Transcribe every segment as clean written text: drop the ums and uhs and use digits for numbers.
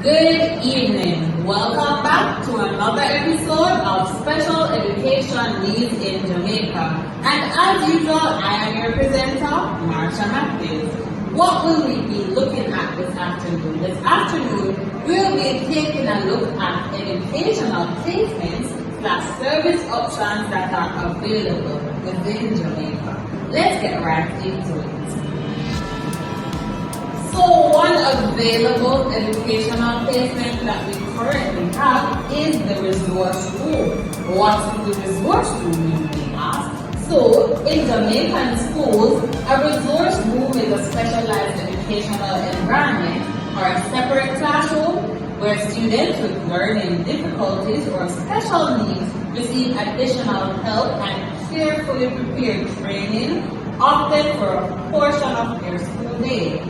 Good evening. Welcome back to another episode of Special Education Needs in Jamaica. And as usual, I am your presenter, Marsha Matthews. What will we be looking at this afternoon? This afternoon, we'll be taking a look at educational placements / service options that are available within Jamaica. Let's get right into it. So one available educational placement that we currently have is the resource room. What is the resource room, you may ask? So in Jamaican schools, a resource room is a specialized educational environment or a separate classroom where students with learning difficulties or special needs receive additional help and carefully prepared training, often for a portion of their school day.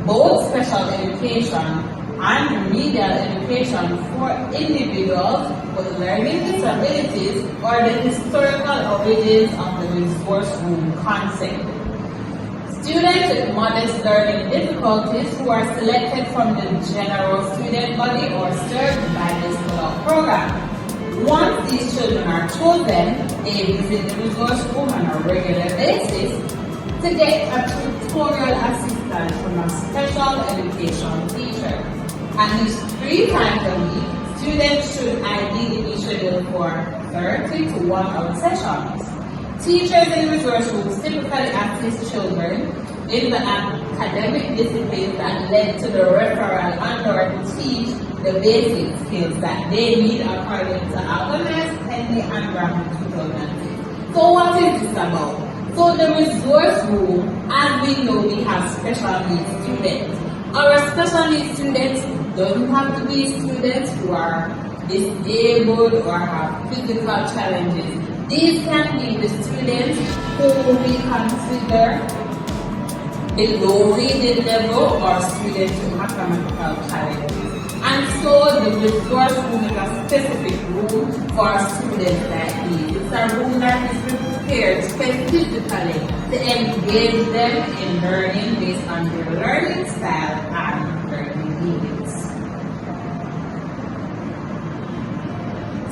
Both special education and remedial education for individuals with learning disabilities or the historical origins of the resource room concept. Students with modest learning difficulties who are selected from the general student body or served by this program. Once these children are chosen, they visit the resource room on a regular basis to get a tutorial assistance from a special education teacher. And these 3 times a week, students should ideally be scheduled for 30 to 1 hour sessions. Teachers in resource rooms typically assist children in the academic disciplines that led to the referral and or teach the basic skills that they need according to Alchemist, Henry, and Graham 2006. So what is this about? So the resource room, as we know, we have special needs students. Our special needs students don't have to be students who are disabled or have physical challenges. These can be the students who we consider below reading level or students with mathematical challenges. And so the resource room is a specific room for students like these. It's a room that is prepared specifically to engage them in learning based on their learning style and learning needs.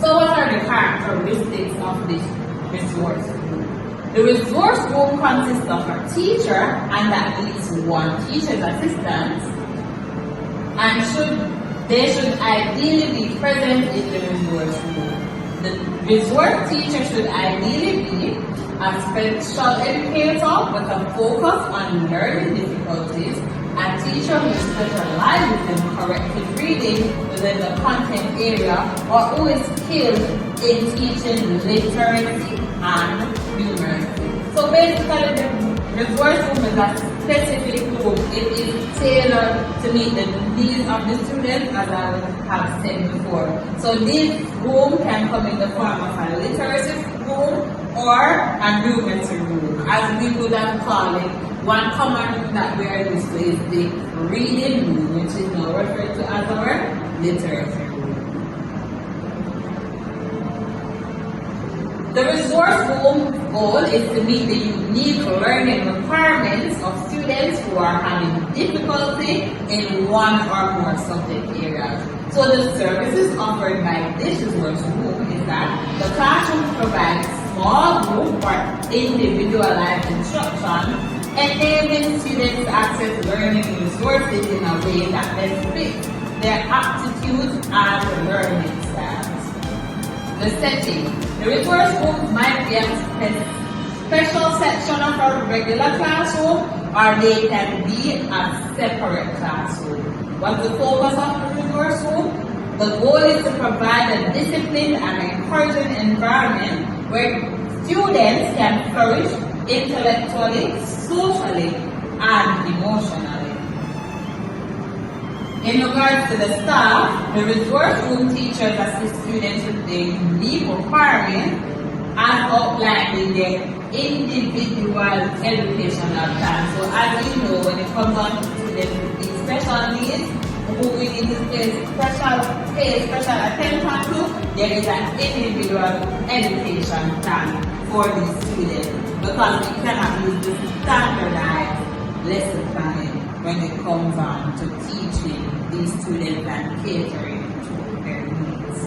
So what are the characteristics of this resource room? The resource room consists of a teacher and at least 1 teacher's assistant, and they should ideally be present in the resource room. The resource teacher should ideally be a special educator with a focus on learning difficulties, a teacher who specializes in corrective reading within the content area, or who is skilled in teaching literacy and numeracy. So basically, the resource room is a specific room. It is tailored to meet the needs of the students, as I have said before. So this room can come in the form of a literacy room or a numeracy room, as we would have called it. One common room that we are used to is the reading room, which is now referred to as our literacy room. The resource room goal is to meet the unique learning requirements of students who are having difficulty in one or more subject areas. So the services offered by this resource room is that the classroom provides small group or individualized instruction, enabling students to access learning resources in a way that best fits their aptitudes and learning styles. The setting. The resource room might be a special section of a regular classroom, or they can be a separate classroom. What's the focus of the resource room? The goal is to provide a disciplined and encouraging environment where students can flourish intellectually, socially, and emotionally. In regards to the staff, the resource room teachers assist students with their unique requirements as outlined in their individual educational plan. So as you know, when it comes on to students with these special needs, who we need to pay special attention to, there is an individual education plan for these students, because we cannot use the standardized lesson planning when it comes on to teaching these students and catering to their needs.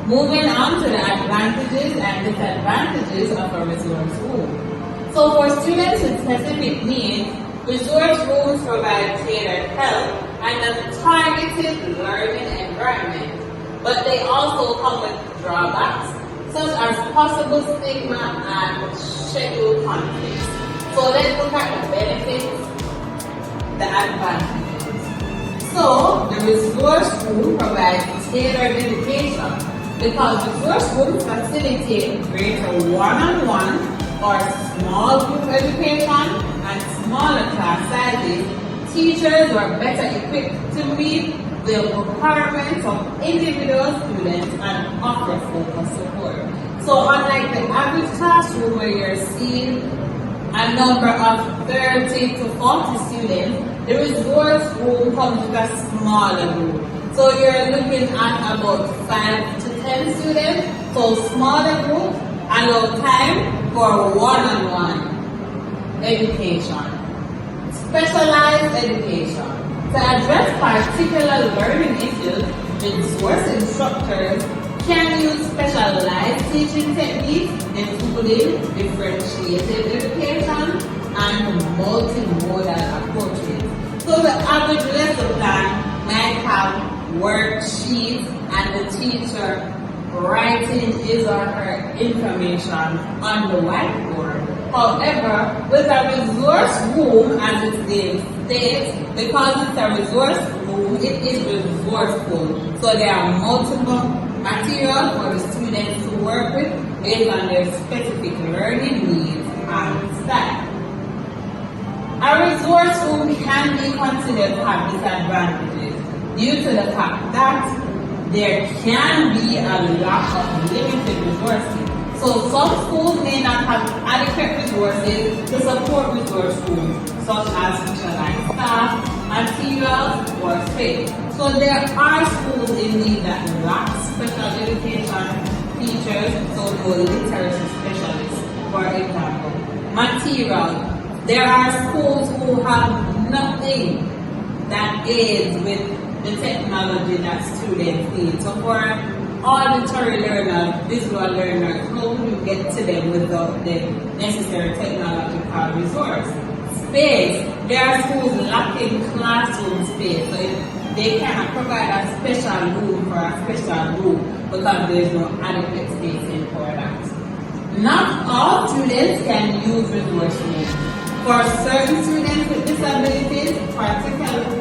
Moving on to the advantages and disadvantages of a resource room. So for students with specific needs, resource rooms provide tailored help and a targeted learning environment, but they also come with drawbacks such as possible stigma and schedule conflicts. So let's look at the benefits, the advantages. So the resource room provides tailored education because resource rooms facilitate greater one-on-one or small group education and smaller class sizes. Teachers are better equipped to meet the requirements of individual students and offer focused support. So unlike the average classroom where you're seeing a number of 30 to 40 students, the resource room comes with a smaller group. So you're looking at about 5 to 10 students, so smaller group, allow time for one-on-one education. Specialized education. To address particular learning issues, resource instructors can use specialized teaching techniques, including differentiated education and multimodal approaches. So the average lesson plan might have worksheets and the teacher writing his or her information on the whiteboard. However, with a resource room, as its name states, because it's a resource room, it is resourceful. So there are multiple materials for the students to work with based on their specific learning needs and style. A resource room can be considered to have disadvantages due to the fact that there can be a lack of limited resources. So some schools may not have adequate resources to support resource rooms, such as specialized staff, materials, or space. So there are schools indeed that lack special education teachers, so no literacy specialists, for example. Materials. There are schools who have nothing that aids with the technology that students need. So for auditory learners, visual learners, how do you get to them without the necessary technological resource? Space. There are schools lacking classroom space, so they cannot provide a special room for a special room because there is no adequate spacing for that. Not all students can use resource rooms. For certain students with disabilities, particularly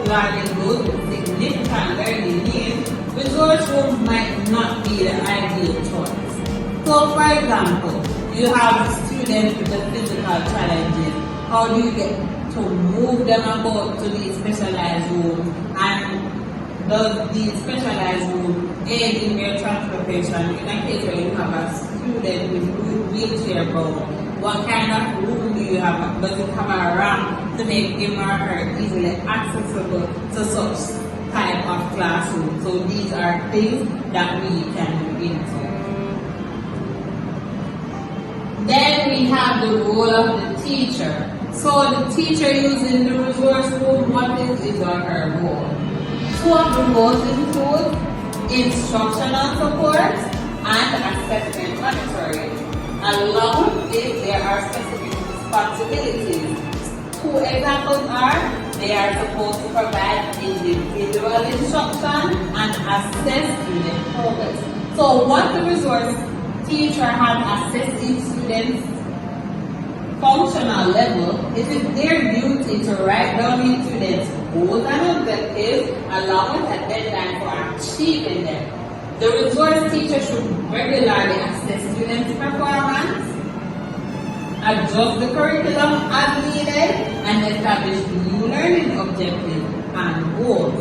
those with significant learning needs, resource rooms might not be the ideal choice. So for example, you have students with the physical challenges. How do you get to move them about to these specialized rooms, and does these specialized rooms aid in their transportation? In a case where you have a student with wheelchair bound, what kind of room do you have? Does it have a ramp to make him or her easily accessible to such type of classroom? So these are things that we can look into. Then we have the role of the teacher. So the teacher using the resource room, what is his or her role? Two of the roles include instructional support and assessment monitoring. Along with this, there are specific responsibilities. Two examples are, they are supposed to provide individual instruction and assess student progress. So once the resource teacher has assessed each student's functional level, it is their duty to write down each student's goals and objectives along with a deadline for achieving them. The resource teacher should regularly assess students' performance, adjust the curriculum as needed, and establish new learning objectives and goals.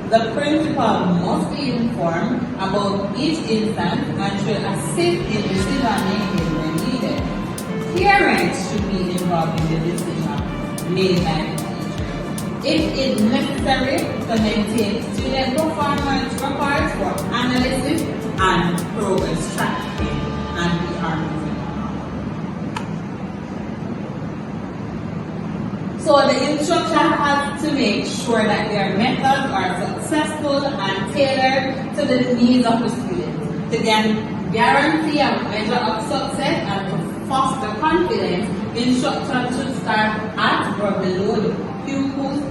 The principal must be informed about each instance and should assist in decision making when needed. Parents should be involved in the decision made by the teacher. It is necessary to maintain student performance records for analysis and progress tracking, and we are moving on. So the instructor has to make sure that their methods are successful and tailored to the needs of the student. To guarantee a measure of success and to foster confidence, instruction should start at or below the pupil's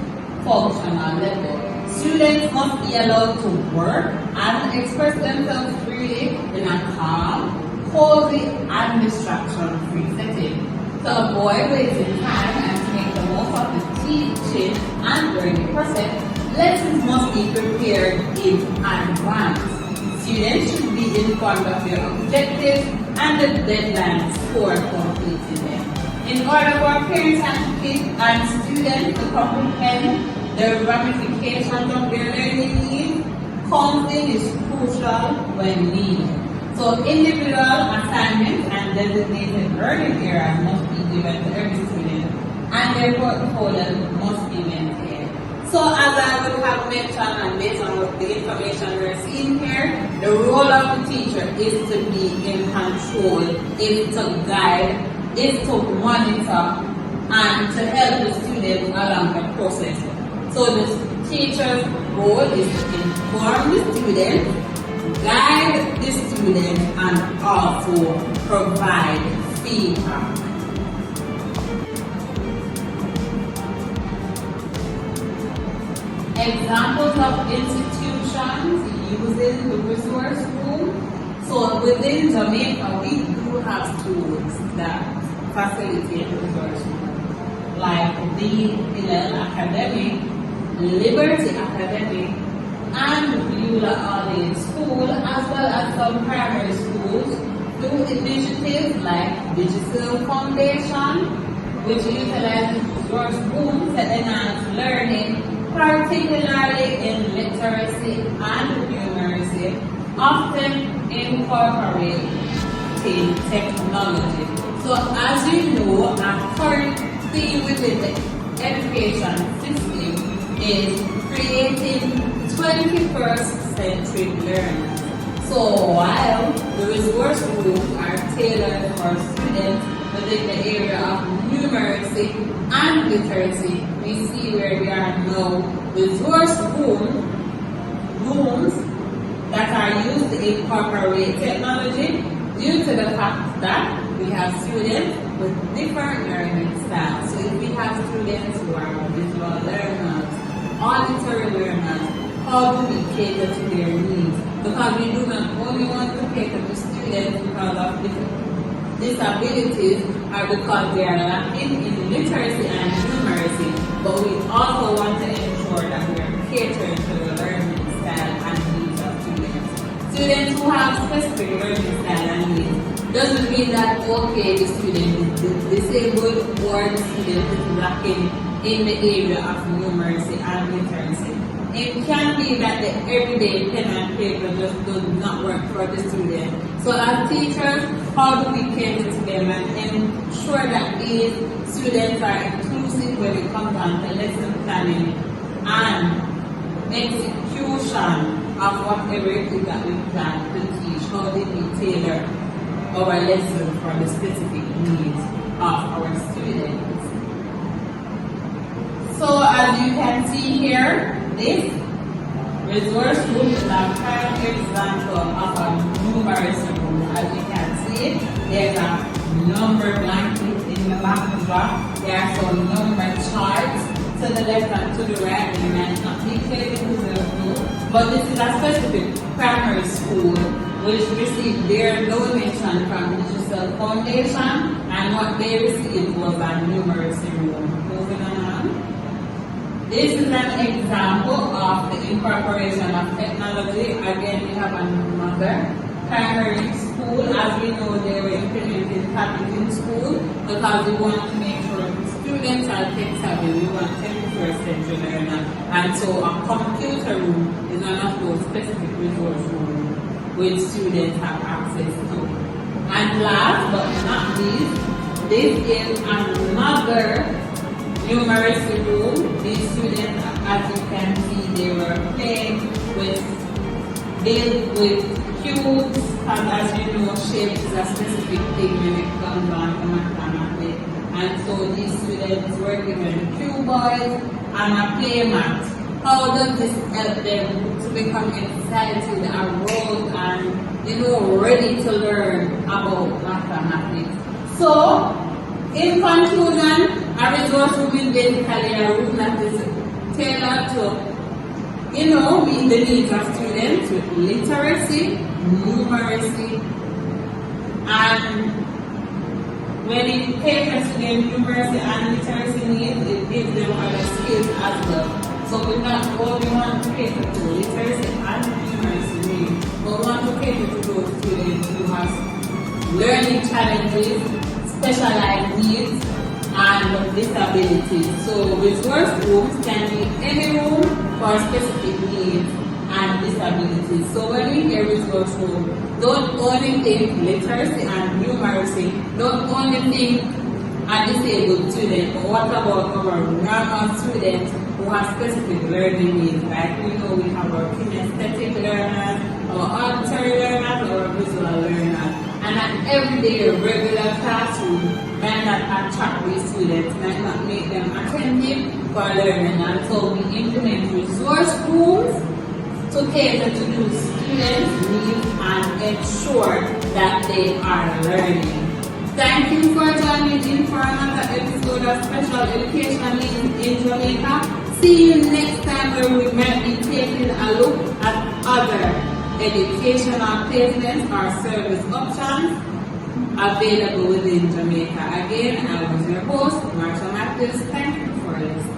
functional level. Students must be allowed to work and express themselves freely in a calm, cozy, and distraction-free setting. To avoid wasting time and to make the most of the teaching and learning process, lessons must be prepared in advance. Students should be informed of their objectives and the deadlines for completing them. In order for parents and students to comprehend the ramifications of their learning needs, counseling is crucial when needed. So individual assignments and designated learning areas must be given to every student and their portfolio must be maintained. So as I would have mentioned and based on the information we're seeing here, the role of the teacher is to be in control, is to guide, is to monitor and to help the students along the process. So the teacher's role is to inform the students, guide the students, and also provide feedback. Examples of institutions using the resource room. So within Jamaica, we do have schools that facilitate the resource room, like the Hillel Academy, Liberty Academy, and Beulah All-Age School, as well as some primary schools, through initiatives like Digital Foundation, which utilizes resource rooms to enhance learning, particularly in literacy and numeracy, often incorporating technology. So as you know, a current theme within the education system is creating 21st century learning. So while the resource rooms are tailored for students within the area of numeracy and literacy, we see where we are now resource rooms that are used to incorporate technology due to the fact that we have students with different learning styles. So if we have students who are visual learners, auditory learners, how do we cater to their needs? Because we do not only want to cater to students because of disabilities or because they are lacking in literacy and numeracy, but we also want to ensure that we are catering to the learning style and needs of students. Students who have specific learning style and needs doesn't mean that, okay, the student is disabled or the student is lacking in the area of numeracy and literacy. It can be that the everyday pen and paper just does not work for the student. So as teachers, how do we cater to them and ensure that these students are inclusive when it comes down to lesson planning and execution of whatever it is that we plan to teach? How do we tailor our lesson for the specific needs of our students? So as you can see here, this resource room is a prime example of a numeracy room. As you can see, there's a number blanket in the backdrop. There are some number charts to the left and to the right. You might not be clear into the room, but this is a specific primary school which received their donation from the Digital Foundation, and what they received was a numeracy room. Moving on. This is an example of the incorporation of technology. Again, we have another primary school. As we know, they were implementing tablets in school because we want to make sure the students are tech savvy. We want 21st century learners. And so a computer room is one of those specific resource rooms which students have access to. And last but not least, this is another numeracy room. These students, as you can see, they were playing with cubes, and as you know, shape is a specific thing when it comes on to mathematics. And so these students were given cue boards and a play mat. How does this help them to become excited, aroused, and ready to learn about mathematics? So, in conclusion, a resource room is basically a room that is tailored to meet the needs of students with literacy, numeracy, and when it caters to their numeracy and literacy needs, it gives them other skills as well. So we not only want to cater to literacy and numeracy needs, but we want to cater to those students who have learning challenges, specialized needs, and disabilities. So resource rooms can be any room for specific needs and disabilities. So when we hear resource room, don't only think literacy and numeracy, don't only think a disabled student, but what about our normal students who have specific learning needs? Like we have our kinesthetic learners, our auditory learners, our visual learners. And an everyday regular classroom might not attract these students, might not make them attentive for learning. And so we implement resource rooms to cater to those students' needs and ensure that they are learning. Thank you for joining in for another episode of Special Education Needs in Jamaica. See you next time where we might be taking a look at other educational placements or service options available within Jamaica. Again, I was your host, Marsha Matthews. Thank you for listening.